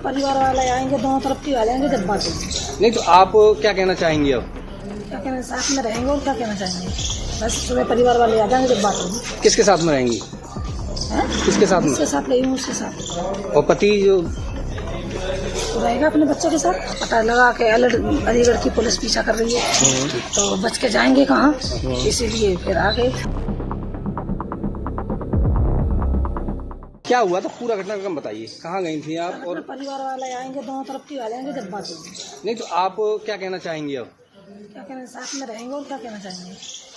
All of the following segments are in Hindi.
परिवार वाले आएंगे, दोनों तरफ की आ जाएंगे जब बात होगी। नहीं तो आप क्या कहना चाहेंगे अब? क्या कहना, साथ में रहेंगे और क्या कहना चाहेंगे। बस सुबह परिवार वाले आ जाएंगे जब बात होगी। किसके साथ में रहेंगी? किसके साथ में? जिसके साथ गई हूँ उसके साथ। और पति जो तो रहेगा अपने बच्चों के साथ। पता लगा के अलीगढ़ की पुलिस पीछा कर रही है तो बच के जाएंगे कहाँ, इसीलिए फिर आ गए। क्या हुआ था, पूरा घटनाक्रम बताइए। कहाँ गई थी आप? और परिवार वाले आएंगे, दोनों तरफ की आ जाएंगे जब बात होगी। नहीं तो आप क्या कहना चाहेंगे अब? क्या कहना, साथ में रहेंगे और क्या कहना चाहेंगे।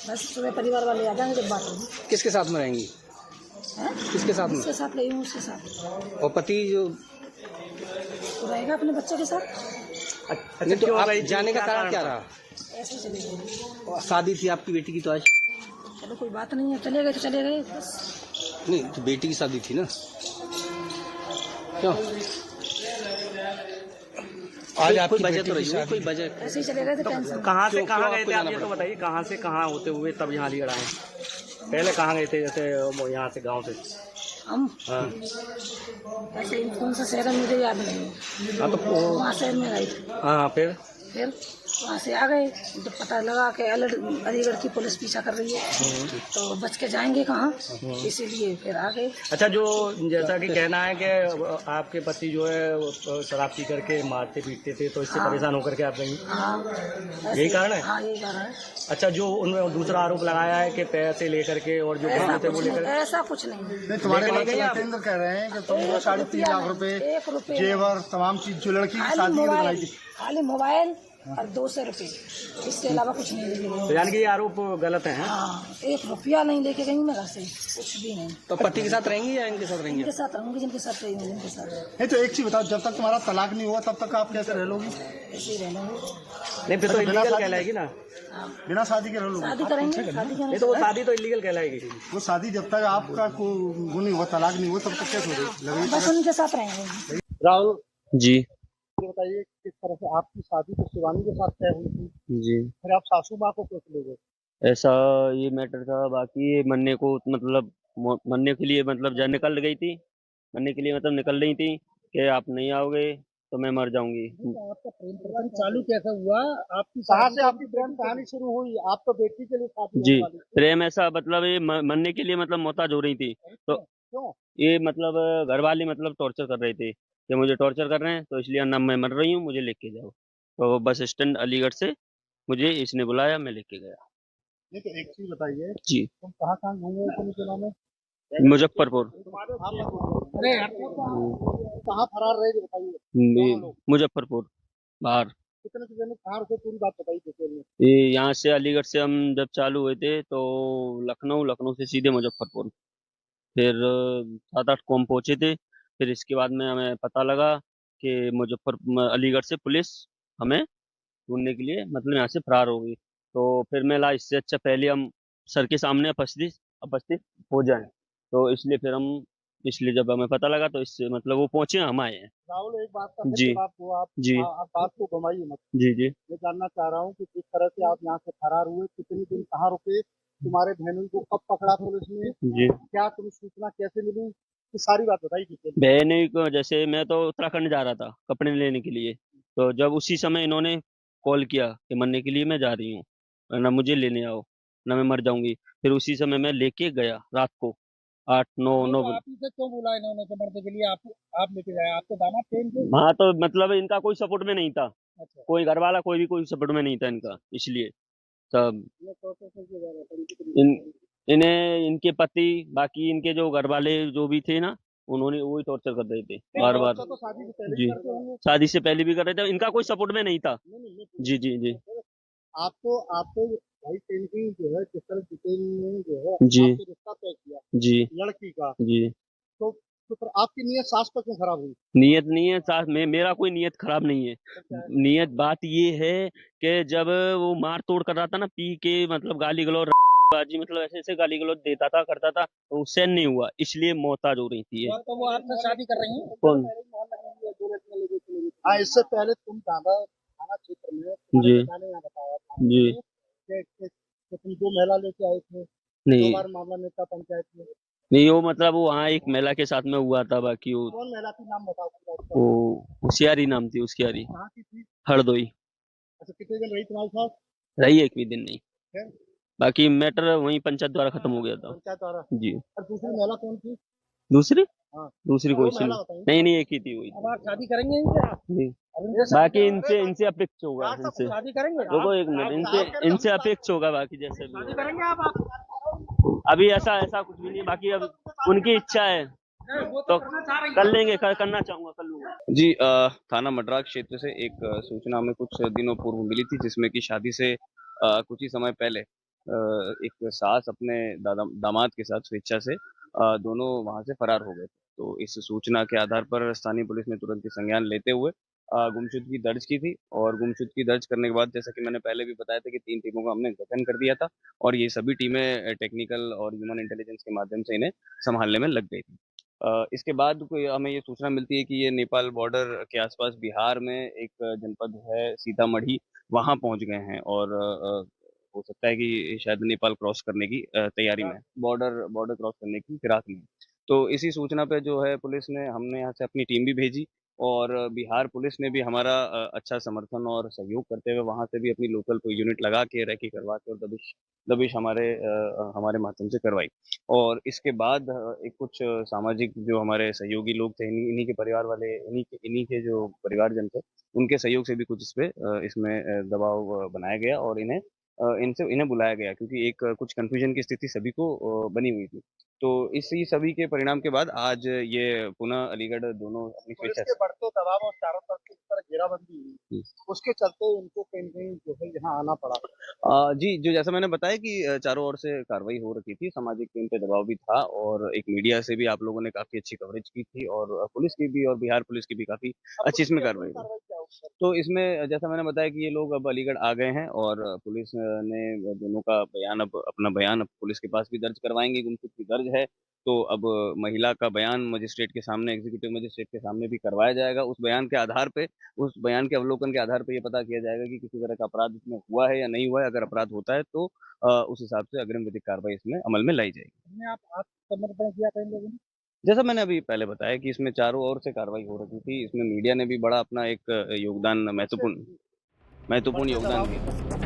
बस सुबह परिवार वाले आ जाएंगे जब बात होगी। किसके साथ में रहेंगी? किसके साथ में? जिसके साथ गई हूँ उसके साथ। और पति जो तो रहेगा अपने बच्चों के साथ। नहीं तो आप जाने का कारण क्या रहा? ऐसे चले गए। और शादी थी आपकी बेटी की तो आज? चलो कोई बात नहीं है, चले गए तो चले गए बस। नहीं तो बेटी की शादी थी ना, क्यों? आज आपकी वजह तो रही है, कोई वजह? ऐसे ही चले गए थे, टेंशन। कहाँ से कहाँ गए थे आप, ये जाना तो बताइए। कहाँ से कहाँ होते हुए तब यहाँ अलीगढ़ आए? पहले कहाँ गए थे, जैसे यहाँ से गांव से? हम हाँ ऐसे ही कौन सा शहर है मुझे याद नहीं। हाँ, तो वहाँ शहर में गए थे। हाँ फिर वहाँ से आ गए तो पता लगा कि अलीगढ़ की पुलिस पीछा कर रही है तो बच के जाएंगे कहाँ, इसीलिए फिर आ गए। अच्छा, जो जैसा कि कहना है कि आपके पति जो है वो शराब पी करके मारते पीटते थे, तो इससे परेशान होकर के आप गई? हाँ यही कारण है? हाँ यही कारण है। अच्छा, जो उन्होंने दूसरा आरोप लगाया है कि पैसे लेकर के और जो ऐसा थे वो कुछ लेकर, नहीं, ऐसा कुछ नहीं। तुम्हारे लेके गए आप? केंद्र कह रहे हैं कि तुम 3.5 लाख रुपए एक रुपये जेवर तमाम चीज जो लड़की की शादी में बनाई थी, खाली मोबाइल और 200 रुपये, इसके अलावा कुछ नहीं लेके तो गई। यानी कि ये आरोप गलत है? हाँ, 1 रुपया नहीं लेके गई मैं घर से, कुछ भी नहीं। तो पति के साथ रहेंगी या इनके साथ रहेंगी? इनके साथ रहूंगी, जिनके साथ रही हूँ जिनके साथ। नहीं तो एक चीज बताओ, जब तक तुम्हारा तलाक नहीं हुआ तब तक आप कैसे रह लोगी? ऐसे ही रहना है। नहीं फिर तो इलीगल कहलाएगी ना। बिना शादी के रह लोगी? शादी करेंगे, शादी नहीं करेंगे। तो वो शादी तो इलीगल कहलाएगी। वो शादी जब तक आपका वो नहीं हुआ, तलाक नहीं हुआ, तब तक कैसे होगी? बस उनके साथ रहेंगे। राहुल जी ये बताइए, किस तरह से आपकी शादी तो शिवानी के साथ तय हुई थी, जी, फिर आप सासू माँ को कैसे ले गए? ऐसा ये मैटर था। बाकी ये मरने को मतलब मरने के लिए मतलब जा निकल गई थी, मरने के लिए मतलब निकल रही थी कि आप नहीं आओगे तो मैं मर जाऊंगी। आपका प्रेम प्रसंग चालू कैसे हुआ? आपकी कहाँ से आपकी प्रेम कहानी शुरू हुई? आप तो बेटी के लिए शादी जी, होने वाली थी। प्रेम ऐसा मतलब ये मरने के लिए मतलब मोहताज हो रही थी, तो क्यों? ये मतलब घर वाले मतलब टॉर्चर कर रहे थे कि मुझे टॉर्चर कर रहे हैं, तो इसलिए ना मैं मर रही हूँ, मुझे लेके जाओ। तो बस स्टैंड अलीगढ़ से मुझे इसने बुलाया, मैं लेके गया। नहीं तो एक चीज बताइए, जी, तुम कहाँ कहाँ घूमे हो पुलिस जिला में? मुजफ्फरपुर। अरे कहाँ फरार रहे थे बताइए। मुजफ्फरपुर बाहर। कितने से देने कहाँ रुके, पूरी बात बताइए डिटेल में। ये यहाँ से अलीगढ़ से हम जब चालू हुए थे तो लखनऊ, लखनऊ से सीधे मुजफ्फरपुर, फिर 7-8 को हम पहुंचे थे। फिर इसके बाद में हमें पता लगा कि अलीगढ़ से पुलिस हमें ढूंढने के लिए मतलब यहाँ से फरार हो गई। तो फिर मैं ला इससे अच्छा पहले हम सर के सामने उपस्थित हो जाएं, तो इसलिए फिर हम इसलिए जब हमें पता लगा तो इससे मतलब वो पहुंचे, हम आए हैं। राहुल एक बात का फिर जी जवाब दो आप। जी आप बात को घुमाइए मत। जी जी मैं जानना चाह रहा हूँ कि किस तरह से आप यहाँ से फरार हुए, कितने दिन कहाँ रुके, तुम्हारे बहनोई को कब पकड़ा पुलिस ने, जी। क्या तुम्हें सूचना कैसे मिली, ये सारी बात बताइए डिटेल में। बहन को जैसे मैं तो उत्तराखंड जा रहा था कपड़े लेने के लिए, तो जब उसी समय इन्होंने कॉल किया कि मरने के लिए मैं जा रही हूँ, ना मुझे लेने आओ ना मैं मर जाऊंगी, फिर उसी समय मैं लेके गया रात को 8-9 आप ही से क्यों बोला इन्होंने कि मरने के लिए आप लेके जाए? आपके दामाद थे इनके? हाँ, तो मतलब इनका कोई सपोर्ट में नहीं था, अच्छा, कोई घर वाला कोई भी कोई सपोर्ट में नहीं था इनका, इसलिए सब ये प्रोसेस कैसे जा रहा था इनकी इन तरीके से? इन्हें इनके पति बाकी इनके जो घर वाले जो भी थे ना, उन्होंने वही टॉर्चर कर रहे थे बार बार। तो शादी से पहले जी, भी करते होंगे। शादी से पहले भी कर रहे थे, इनका कोई सपोर्ट में नहीं था। नहीं नहीं जी जी जी आपको भाई पेंटिंग जो है, किस तरह डिटेल में जो है जी आपसे रिश्ता तय किया जी लड़की का, जी। तो फिर आपकी नीयत सास पर क्यों खराब हुई? नियत नहीं है साथ में, मेरा कोई नियत खराब नहीं है। नियत बात ये है कि जब वो मार तोड़ कर रहा था ना, पी के मतलब गाली गलौज बाजी मतलब ऐसे ऐसे गाली गलौज देता था करता था, तो उससे नहीं हुआ, इसलिए मोहताज हो रही थी ये। तो वो आपसे शादी कर रही हैं? कौन? हाँ, इससे पहले तुम थाना थाना क्षेत्र में जी तुम्हारे पिता ने यहाँ बताया था जी कि तुम 2 महिला लेके आए थे, 2 नहीं बार मामला नेता पंचायत में। नहीं वो मतलब वो वहाँ एक महिला के साथ में हुआ था, बाकी वो कौन महिला थी, नाम बताओ पूरा उसका। होशियारी नाम थी उसकी, यारी कहाँ की थी? हरदोई। अच्छा, कितने दिन रही तुम्हारे साथ? रही एक भी दिन नहीं, फिर बाकी मैटर वहीं पंचायत द्वारा खत्म हो गया था। पंचायत द्वारा। जी। और दूसरी महिला कौन थी? दूसरी हाँ, दूसरी वो कोई सी महिला नहीं, बताइए। नहीं नहीं एक ही थी वही। अब आप शादी करेंगे इनसे? आप जी। अरे बाकी इनसे इनसे अपेक्ष होगा, यार, इनसे शादी करेंगे? रुको एक मिनट, इनसे इनसे अपेक्ष होगा, बाकी जैसे भी शादी होगा। करेंगे आप? अभी ऐसा ऐसा कुछ भी नहीं, बाकी अब उनकी इच्छा है वो तो करना चाह रही कर है। लेंगे, करना चाहूंगा कर लूंगा जी। थाना मडरा क्षेत्र से एक सूचना हमें कुछ दिनों पूर्व मिली थी, जिसमें कि शादी से कुछ ही समय पहले एक सास अपने दामाद के साथ स्वेच्छा से दोनों वहां से फरार हो गए। तो इस सूचना के आधार पर स्थानीय पुलिस ने तुरंत ही संज्ञान लेते हुए गुमशुदगी दर्ज की थी, और गुमशुदगी दर्ज करने के बाद, जैसा कि मैंने पहले भी बताया था, कि 3 टीमों का हमने गठन कर दिया था, और ये सभी टीमें टेक्निकल और ह्यूमन इंटेलिजेंस के माध्यम से इन्हें संभालने में लग गई थी। इसके बाद कोई हमें ये सूचना मिलती है कि ये नेपाल बॉर्डर के आसपास बिहार में एक जनपद है सीतामढ़ी, वहां पहुंच गए हैं, और हो सकता है कि शायद नेपाल क्रॉस करने की तैयारी में, बॉर्डर बॉर्डर क्रॉस करने की फिराक में। तो इसी सूचना पे जो है पुलिस ने, हमने यहाँ से अपनी टीम भी भेजी, और बिहार पुलिस ने भी हमारा अच्छा समर्थन और सहयोग करते हुए वहां से भी अपनी लोकल कोई यूनिट लगा के रेकी करवा के और दबिश दबिश हमारे माध्यम से करवाई। और इसके बाद एक कुछ सामाजिक जो हमारे सहयोगी लोग थे, इन्हीं के परिवार वाले, इन्हीं के जो परिवारजन थे, उनके सहयोग से भी कुछ इसमें दबाव बनाया गया, और इन्हें बुलाया गया, क्योंकि एक कुछ कंफ्यूजन की स्थिति सभी को बनी हुई थी। तो इसी सभी के परिणाम के बाद आज ये पुनः अलीगढ़ दोनों अपनी पुलिस स्वेच्छा के बढ़ते दबाव और चारों तरफ से इस तरह घेराबंदी हुई, से। उसके चलते इनको कहीं न कहीं जो है यहाँ आना पड़ा। जी, जो जैसा मैंने बताया कि चारों ओर से कार्रवाई हो रखी थी, सामाजिक टीम पे दबाव भी था, और एक मीडिया से भी आप लोगों ने काफ़ी अच्छी कवरेज की थी, और पुलिस की भी, और बिहार पुलिस की भी काफ़ी अब अच्छी पुलिस इसमें की अगली कार्रवाई हुई। कार्रवाई क्या होगी? तो इसमें जैसा मैंने बताया कि ये लोग अब अलीगढ़ आ गए हैं, और पुलिस ने दोनों का बयान, अब अपना बयान अब पुलिस के पास भी दर्ज करवाएँगे, गुमशुदगी दर्ज है। तो अब महिला का बयान मजिस्ट्रेट के सामने, एग्जीक्यूटिव मजिस्ट्रेट के सामने भी करवाया जाएगा। उस बयान के आधार पे, उस बयान के अवलोकन के आधार पे ये पता किया जाएगा कि किसी तरह का अपराध इसमें हुआ है या नहीं हुआ है। अगर अपराध होता है तो उस हिसाब से अग्रिम विधिक कार्रवाई इसमें अमल में लाई जाएगी। हमने आप आत्मसमर्पण किया था इन लोगों ने? जैसा मैंने अभी पहले बताया कि इसमें चारों ओर से कार्रवाई हो रही थी, इसमें मीडिया ने भी बड़ा अपना एक योगदान, महत्वपूर्ण बढ़ते योगदान दबाव दिया।